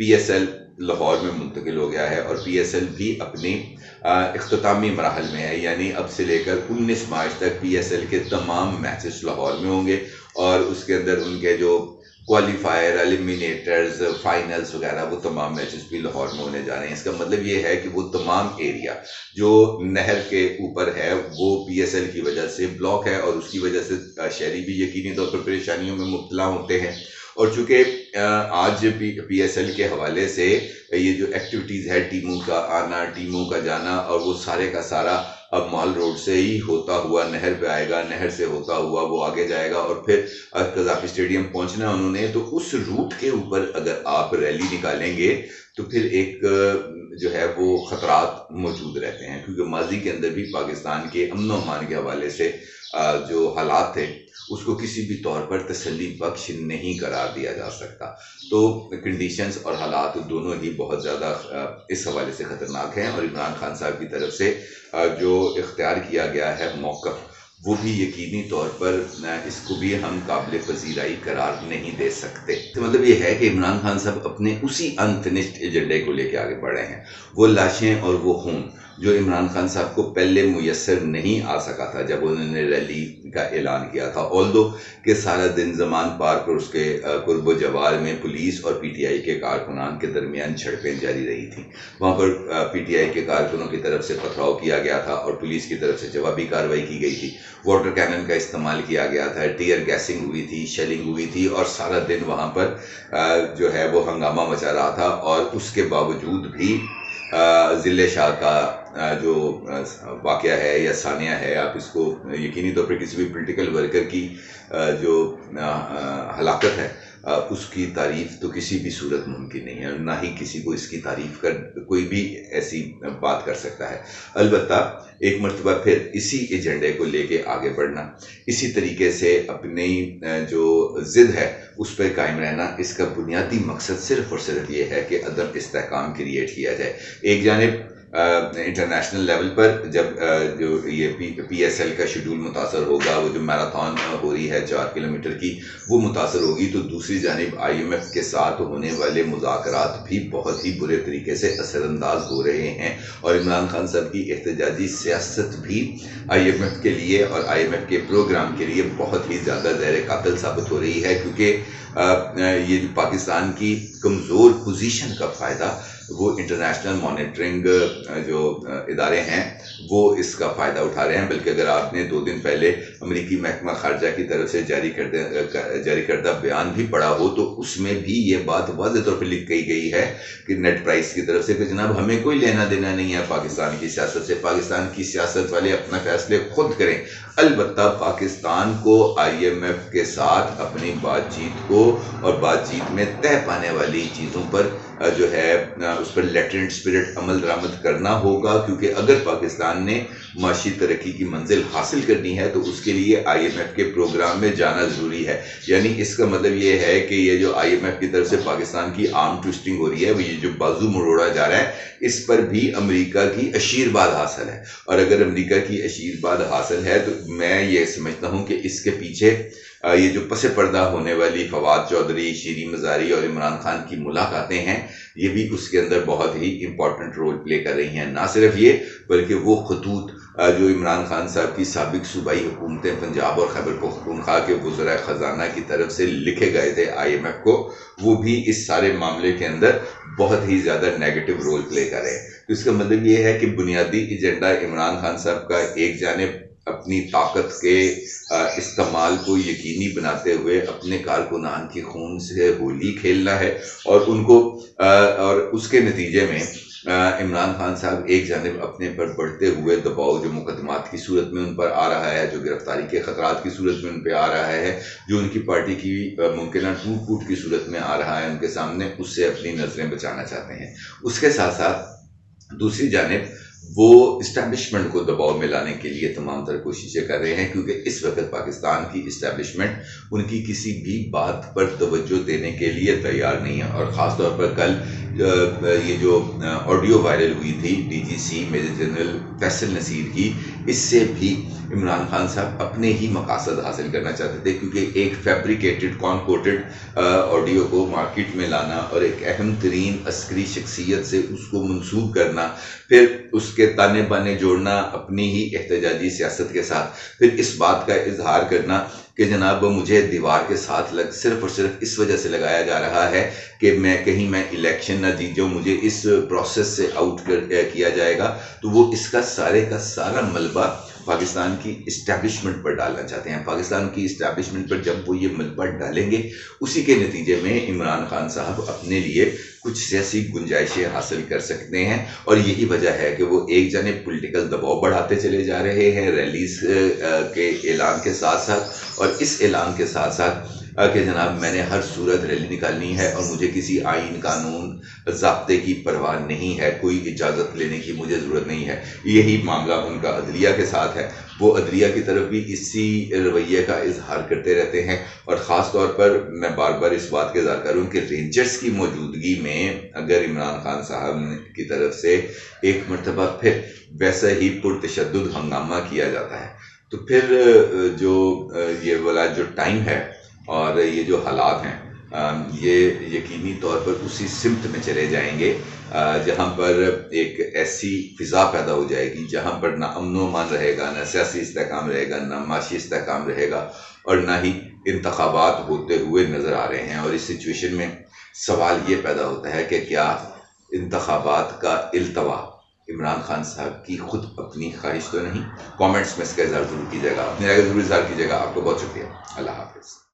PSL Lahore میں منتقل ہو گیا ہے، اور پی ایس ایل بھی اپنی اختتامی مراحل میں ہے، یعنی اب سے لے کر 19 مارچ تک پی ایس ایل کے تمام میچز لاہور میں ہوں گے، اور اس کے اندر ان کے جو کوالیفائر، ایلیمینیٹرز، فائنلز وغیرہ وہ تمام میچز بھی لاہور میں ہونے جا رہے ہیں۔ اس کا مطلب یہ ہے کہ وہ تمام ایریا جو نہر کے اوپر ہے وہ پی ایس ایل کی وجہ سے بلاک ہے، اور اس کی وجہ سے شہری بھی یقینی طور پر پریشانیوں میں مبتلا ہوتے ہیں۔ اور چونکہ آج پی ایس ایل کے حوالے سے یہ جو ایکٹیویٹیز ہے، ٹیموں کا آنا، ٹیموں کا جانا، اور وہ سارے کا سارا اب مال روڈ سے ہی ہوتا ہوا نہر پہ آئے گا، نہر سے ہوتا ہوا وہ آگے جائے گا، اور پھر قذافی اسٹیڈیم پہنچنا ہے انہوں نے۔ تو اس روٹ کے اوپر اگر آپ ریلی نکالیں گے تو پھر ایک جو ہے وہ خطرات موجود رہتے ہیں، کیونکہ ماضی کے اندر بھی پاکستان کے امن و امان کے حوالے سے جو حالات تھے اس کو کسی بھی طور پر تسلی بخش نہیں قرار دیا جا سکتا۔ تو کنڈیشنز اور حالات دونوں ہی بہت زیادہ اس حوالے سے خطرناک ہیں، اور عمران خان صاحب کی طرف سے جو اختیار کیا گیا ہے موقف، وہ بھی یقینی طور پر اس کو بھی ہم قابل پذیرائی قرار نہیں دے سکتے۔ تو مطلب یہ ہے کہ عمران خان صاحب اپنے اسی انفنشڈ ایجنڈے کو لے کے آگے بڑھ رہے ہیں۔ وہ لاشیں اور وہ خون جو عمران خان صاحب کو پہلے میسر نہیں آ سکا تھا جب انہوں نے ریلی کا اعلان کیا تھا، آلدو کہ سارا دن زمان پارک اور اس کے قرب و جوار میں پولیس اور پی ٹی آئی کے کارکنان کے درمیان جھڑپیں جاری رہی تھیں۔ وہاں پر پی ٹی آئی کے کارکنوں کی طرف سے پتھراؤ کیا گیا تھا، اور پولیس کی طرف سے جوابی کارروائی کی گئی تھی، واٹر کینن کا استعمال کیا گیا تھا، ٹیئر گیسنگ ہوئی تھی، شیلنگ ہوئی تھی، اور سارا دن وہاں پر جو ہے وہ ہنگامہ مچا رہا تھا۔ اور اس کے باوجود بھی ضلع شاہ کا جو واقعہ ہے یا ثانیہ ہے، آپ اس کو یقینی طور پر کسی بھی پولیٹیکل ورکر کی جو ہلاکت ہے اس کی تعریف تو کسی بھی صورت ممکن نہیں ہے، نہ ہی کسی کو اس کی تعریف کر کوئی بھی ایسی بات کر سکتا ہے۔ البتہ ایک مرتبہ پھر اسی ایجنڈے کو لے کے آگے بڑھنا، اسی طریقے سے اپنی جو ضد ہے اس پہ قائم رہنا، اس کا بنیادی مقصد صرف اور صرف یہ ہے کہ عدم استحکام کریٹ کیا جائے۔ ایک جانب انٹرنیشنل لیول پر جب جو یہ پی ایس ایل کا شیڈول متاثر ہوگا، وہ جو میراتھن ہو رہی ہے 4 کلومیٹر کی وہ متاثر ہوگی، تو دوسری جانب آئی ایم ایف کے ساتھ ہونے والے مذاکرات بھی بہت ہی برے طریقے سے اثر انداز ہو رہے ہیں، اور عمران خان صاحب کی احتجاجی سیاست بھی آئی ایم ایف کے لیے اور آئی ایم ایف کے پروگرام کے لیے بہت ہی زیادہ زہر قاتل ثابت ہو رہی ہے، کیونکہ یہ جو پاکستان کی کمزور پوزیشن کا فائدہ وہ انٹرنیشنل مانیٹرنگ جو ادارے ہیں وہ اس کا فائدہ اٹھا رہے ہیں۔ بلکہ اگر آپ نے 2 دن پہلے امریکی محکمہ خارجہ کی طرف سے جاری کردہ بیان بھی پڑھا ہو تو اس میں بھی یہ بات واضح طور پہ لکھ گئی ہے کہ نیٹ پرائس کی طرف سے کہ جناب ہمیں کوئی لینا دینا نہیں ہے پاکستان کی سیاست سے، پاکستان کی سیاست والے اپنا فیصلے خود کریں۔ البتہ پاکستان کو آئی ایم ایف کے ساتھ اپنی بات چیت کو اور بات چیت میں طے پانے والی چیزوں پر جو ہے اس پر لیٹرنٹ اسپرٹ عمل درآمد کرنا ہوگا، کیونکہ اگر پاکستان نے معاشی ترقی کی منزل حاصل کرنی ہے تو اس کے لیے آئی ایم ایف کے پروگرام میں جانا ضروری ہے۔ یعنی اس کا مطلب یہ ہے کہ یہ جو آئی ایم ایف کی طرف سے پاکستان کی آرم ٹوئسٹنگ ہو رہی ہے، وہ یہ جو بازو مروڑا جا رہا ہے، اس پر بھی امریکہ کی اشیرباد حاصل ہے۔ اور اگر امریکہ کی اشیرباد حاصل ہے تو میں یہ سمجھتا ہوں کہ اس کے پیچھے یہ جو پس پردہ ہونے والی فواد چودھری، شیریں مزاری اور عمران خان کی ملاقاتیں ہیں، یہ بھی اس کے اندر بہت ہی امپورٹنٹ رول پلے کر رہی ہیں۔ نہ صرف یہ بلکہ وہ خطوط جو عمران خان صاحب کی سابق صوبائی حکومتیں پنجاب اور خیبر پختونخوا کے وزراء خزانہ کی طرف سے لکھے گئے تھے آئی ایم ایف کو، وہ بھی اس سارے معاملے کے اندر بہت ہی زیادہ نیگیٹو رول پلے کر رہے ہیں۔ تو اس کا مطلب یہ ہے کہ بنیادی ایجنڈا عمران خان صاحب کا ایک جانب اپنی طاقت کے استعمال کو یقینی بناتے ہوئے اپنے کارکنان کی خون سے ہولی کھیلنا ہے، اور ان کو اور اس کے نتیجے میں عمران خان صاحب ایک جانب اپنے پر بڑھتے ہوئے دباؤ جو مقدمات کی صورت میں ان پر آ رہا ہے، جو گرفتاری کے خطرات کی صورت میں ان پہ آ رہا ہے، جو ان کی پارٹی کی ممکنہ ٹوٹ پھوٹ کی صورت میں آ رہا ہے ان کے سامنے، اس سے اپنی نظریں بچانا چاہتے ہیں۔ اس کے ساتھ ساتھ دوسری جانب وہ اسٹیبلشمنٹ کو دباؤ میں لانے کے لیے تمام تر کوششیں کر رہے ہیں، کیونکہ اس وقت پاکستان کی اسٹیبلشمنٹ ان کی کسی بھی بات پر توجہ دینے کے لیے تیار نہیں ہے۔ اور خاص طور پر کل یہ جو آڈیو وائرل ہوئی تھی ڈی جی سی میجر جنرل فیصل نصیر کی، اس سے بھی عمران خان صاحب اپنے ہی مقاصد حاصل کرنا چاہتے تھے، کیونکہ ایک فیبریکیٹڈ کانکوٹڈ آڈیو کو مارکیٹ میں لانا اور ایک اہم ترین عسکری شخصیت سے اس کو منسوب کرنا، پھر اس کے تانے بانے جوڑنا اپنی ہی احتجاجی سیاست کے ساتھ، پھر اس بات کا اظہار کرنا کہ جناب مجھے دیوار کے ساتھ صرف اور صرف اس وجہ سے لگایا جا رہا ہے کہ کہیں میں الیکشن نہ جیت جاؤں، مجھے اس پروسیس سے آؤٹ کیا جائے گا، تو وہ اس کا سارے کا سارا ملبہ پاکستان کی اسٹیبلشمنٹ پر ڈالنا چاہتے ہیں۔ پاکستان کی اسٹیبلشمنٹ پر جب وہ یہ ملبہ ڈالیں گے، اسی کے نتیجے میں عمران خان صاحب اپنے لیے کچھ سیاسی گنجائشیں حاصل کر سکتے ہیں، اور یہی وجہ ہے کہ وہ ایک جانب پولیٹیکل دباؤ بڑھاتے چلے جا رہے ہیں ریلیز کے اعلان کے ساتھ ساتھ، اور اس اعلان کے ساتھ ساتھ کہ جناب میں نے ہر صورت ریلی نکالنی ہے اور مجھے کسی آئین قانون ضابطے کی پرواہ نہیں ہے، کوئی اجازت لینے کی مجھے ضرورت نہیں ہے۔ یہی معاملہ ان کا عدلیہ کے ساتھ ہے، وہ عدلیہ کی طرف بھی اسی رویے کا اظہار کرتے رہتے ہیں، اور خاص طور پر میں بار بار اس بات کا اظہار کروں کہ رینجرز کی موجودگی میں اگر عمران خان صاحب کی طرف سے ایک مرتبہ پھر ویسا ہی پرتشدد ہنگامہ کیا جاتا ہے، تو پھر جو یہ والا جو ٹائم ہے اور یہ جو حالات ہیں، یہ یقینی طور پر اسی سمت میں چلے جائیں گے جہاں پر ایک ایسی فضا پیدا ہو جائے گی جہاں پر نہ امن و امان رہے گا، نہ سیاسی استحکام رہے گا، نہ معاشی استحکام رہے گا، اور نہ ہی انتخابات ہوتے ہوئے نظر آ رہے ہیں۔ اور اس سچویشن میں سوال یہ پیدا ہوتا ہے کہ کیا انتخابات کا التوا عمران خان صاحب کی خود اپنی خواہش تو نہیں؟ کامنٹس میں اس کا اظہار ضرور کیجیے گا، اپنی رائے ضرور اظہار کیجیے گا۔ آپ کو بہت شکریہ، اللہ حافظ۔